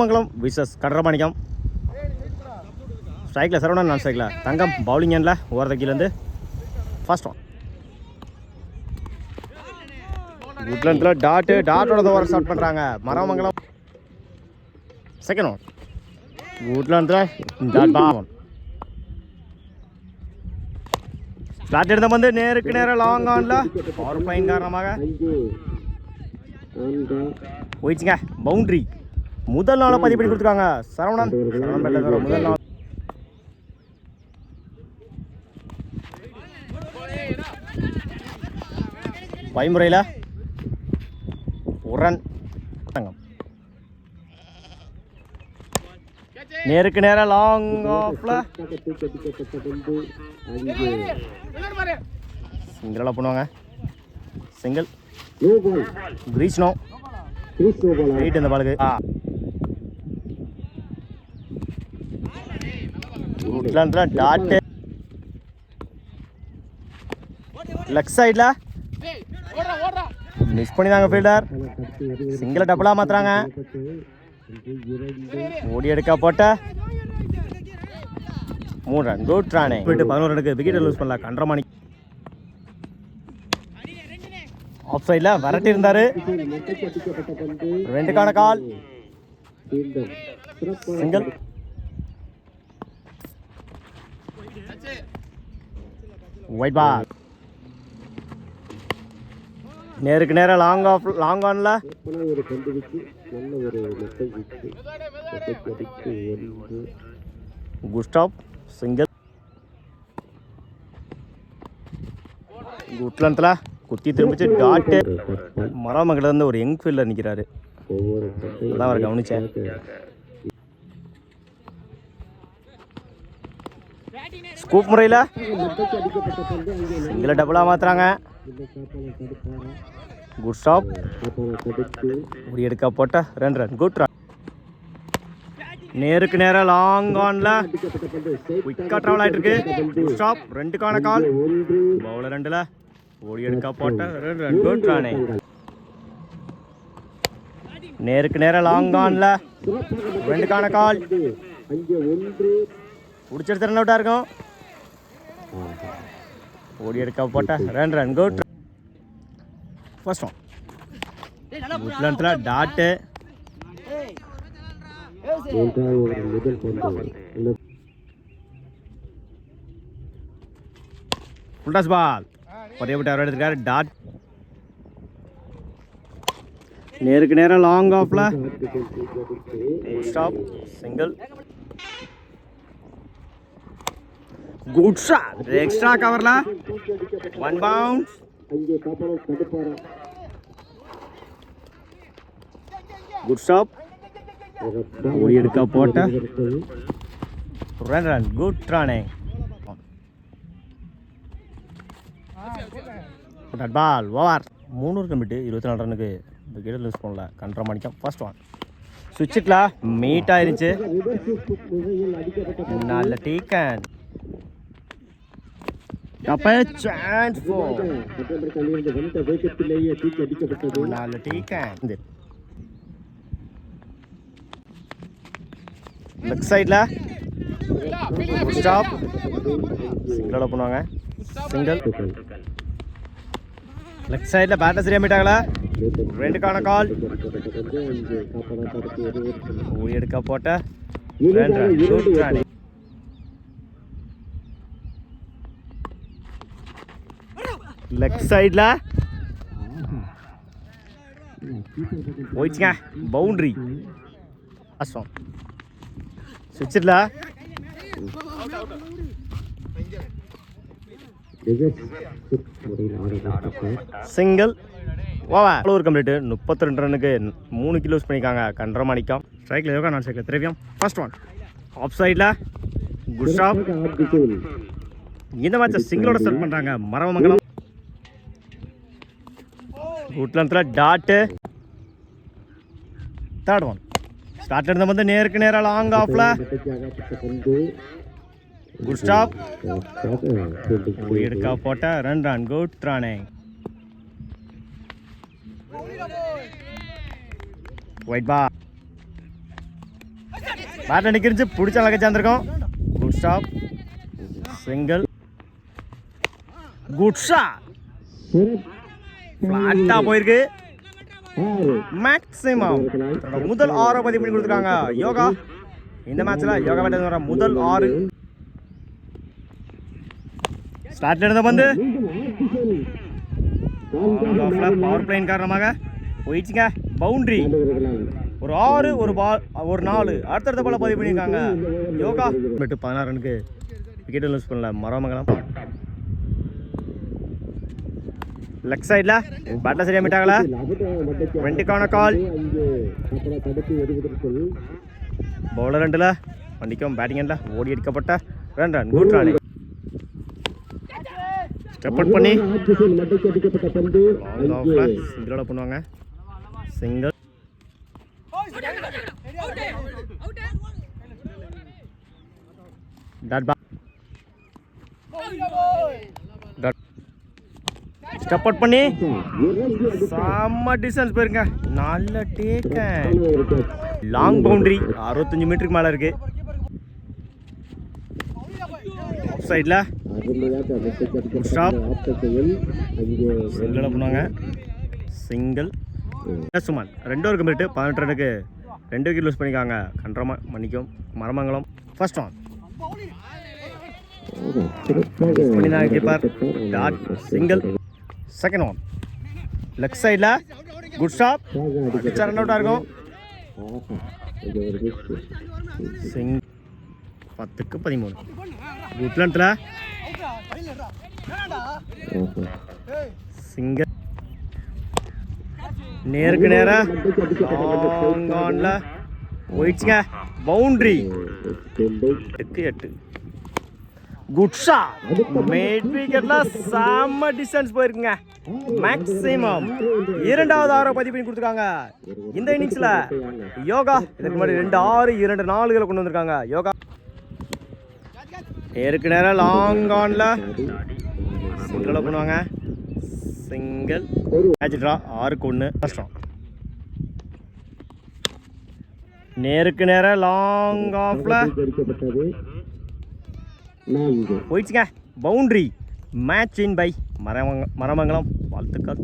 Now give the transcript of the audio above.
மங்களம் versus கடரபாணிக்கம். ஸ்ட்ரைக்கில் சரவணன், நான் ஸ்ட்ரைக்கில் தங்கம். பவுலிங் எண்ணில் ஓரதக்கிலேருந்து ஃபர்ஸ்ட் ஒன். குட்லண்டில் டாட்டோட ஓவர் ஸ்டார்ட் பண்ணுறாங்க மரமங்கலம். Second one. குட்லண்டில் டாட் பால். ஸ்டார்ட் எடுத்த வந்து நேருக்கு நேரம் லாங் ஆனில் பவர் பிளைன் காரணமாக போயிடுச்சுங்க. பவுண்ட்ரி. முதல் நாளை பதிவு பண்ணி கொடுத்துருக்காங்க சரவணன். முதல் நாள் பயமுறையில் உரன் தங்கம். நேருக்கு நேரம் லாங் ஆஃப்ல சிங்கிளாக பண்ணுவாங்க. சிங்கிள் ரீச் நோ வெயிட் இந்த பாலுக்கு. டாட் லெக் சைடில் மிஸ் பண்ணிதாங்க ஃபீல்டர். சிங்கிளை டபுளாக மாற்றுறாங்க. ஓடி எடுக்க போட்ட 3 ரன். குட் ரானே. 11 ரனுக்கு விக்கெட் லூஸ் பண்ணல கண்டரமாணி. ஆஃப் சைடில் விரட்டி இருந்தார். 2க்கான கால். சிங்கிள். Wide ball. நேருக்கு நேரம் லாங் ஆன்ல குஸ்டாப். சிங்கிள். குட்லண்டில் குத்தி திரும்பிச்சு டாட்டு. மரமங்கல இருந்து ஒரு யங் ஃபீல்டர் நிற்கிறாரு. அதான் அவர் கவனிச்சேன். ஸ்கூப் முறையில் சிங்கிளை டபுளாக மாற்றுறாங்க. Good stop. ஒரு எடுக்க போட்ட 2 ரன். Good run. நேருக்கு நேரம் லாங் ஆன்ல குயிக்காக ட்ராவல் ஆகிட்டு இருக்கு. Good stop. 2க்கான கால். பவுலர் 2ல் ஓடி எடுக்க போட்ட 2 ரன். குட் ரானே. நேருக்கு நேரம் லாங் ஆன்ல 2க்கான கால். பிடிச்செடுத்த ரன் அவுட்டாக இருக்கும். ஓடி எடுக்க போட்ட 2 ரன். குட். First one. குட்லண்டில் டாட்டு. Full toss ball. ஒரே விட்டு அவர் எடுத்திருக்காரு. டாட். நேருக்கு நேரம் லாங் ஆஃப்ல stop. Single. Good shot. Extra கவர்ல 1 பவுன்ஸ். Good stop. ஓடி எடுக்க போட்ட 2 ரன். குட் ரானே. Ball over. 3 கம்பிட்டு 24 ரனுக்கு விக்கெட் லூஸ் பண்ணல கண்டரமாணிக்கம். First one. சுவிட்சில் மீட் ஆயிருச்சு. நல்ல டீக்கன். Chance four. நல்ல டீக்கன். லெக் சைடில் ஸ்டாப். சிங்கிள் பண்ணுவாங்க. சிங்கிள். லெக் சைடில் பேட்டர் சரியாக மீட்டாங்களா. 2க்கான கால். ஓடி எடுக்க போட்ட 2 ரன். குட் ரானே. லெக் சைடில் போயிடுச்சுங்க. பவுண்ட்ரி. அஸ்வம். சுவிட்சில் சிங்கிள். ஓவர். ஒரு கம்ப்ளீட்டு 32 ரனுக்கு 3 கிலோஸ் பண்ணியிருக்காங்க கண்டரமாணிக்கம். ஸ்ட்ரைக்கில் யோகா, நான் ஸ்ட்ரைக்கில் திரவியம். First one. ஆஃப் சைடில் குட் ஸ்டாப். இந்த மேட்சை சிங்கிளோட செட் பண்ணுறாங்க Maramangalam. குட்லண்டில் tattoo. 3rd one. Start எடுத்த வந்து நேருக்கு நேரம் லாங் ஆஃப்ல குட் ஸ்டாப். எடுக்க போட்ட 2 ரன். குட் ரானே. Wide ball. பேட்டில் நிற்கிருச்சு, பிடிச்ச வகை சேர்ந்துருக்கோம். Good stop, single, good shot, ஃப்ளாட்டாக போயிருக்கு. மேக்ஸிமம் முதல் 6 பதிவு பண்ணி கொடுத்துருக்காங்க யோகா. இந்த மேட்ச்சில் யோகா பேட்டர் வர முதல் 6. ஸ்டார்ட்ல இருந்த பந்து பவர் பிளேன் காரணமாக போயிடுச்சுங்க. பவுண்டரி. ஒரு 6, ஒரு பால், ஒரு 4 அடுத்தடுத்த பால பதிவு பண்ணியிருக்காங்க யோகா. 16 ரனுக்கு விக்கெட் லூஸ் பண்ணல மரமங்கலம். லெக் சைடில் பேட்டில் சரியாக மீட்டாகல. 20க்கான கால். பவுலர் 2ல் வண்டிக்கும் பேட்டிங் எண்டில் ஓடி அடிக்கப்பட்ட 2 run. Good run. Step out பண்ணி சிங்கிளோட பண்ணுவாங்க. Single, dot ball. Step out பண்ணி செம்ம டிஸ்டன்ஸ் போயிருங்க. நல்ல டேக், லாங் பவுண்டரி 65 மீட்டருக்கு மேலே இருக்கு. ஆஃப் சைடில் ஸ்டாப், சிங்கிளோட பண்ணுவாங்க. சிங்கிள். சுமான் 2 ஓவர் கம்ப்ளீட். 18 ரனுக்கு 2 விக்கெட் லூஸ் பண்ணிக்காங்க மன்னிக்கும் மரமங்கலம். ஃபர்ஸ்ட் ஆன் பண்ணினாங்க keeper. Dot, single. Second one leg சைடில் குட் ஸ்டாப், ரன் அவுட்டாக இருக்கும். 10க்கு 13 குட் லென்த்தில் சிங்கிள். நேருக்கு நேராக லாங் ஆன்ல போயிடுச்சுங்க. பவுண்டரி 8. Good shot. மேட் விக்கெட்ல செம்ம டிஸ்டன்ஸ் போயிருக்குங்க. மேக்ஸிமம் 2வது 6 பதிவு பண்ணி கொடுத்துருக்காங்க இந்த இன்னிங்ஸ்ல யோகா. இதுக்கு முன்னாடி 2 6 2 4களை கொண்டு வந்திருக்காங்க யோகா. நேருக்கு நேரம் லாங் ஆன்ல சிங்கிள பண்ணுவாங்க. சிங்கிள். மேட்ச் ட்ரா 6க்கு 1. கஷ்டம். நேருக்கு நேரம் லாங் ஆஃப்ல போயிடுச்சுங்க. Boundary. Match in by Maramangalam. வாழ்த்துக்கள்.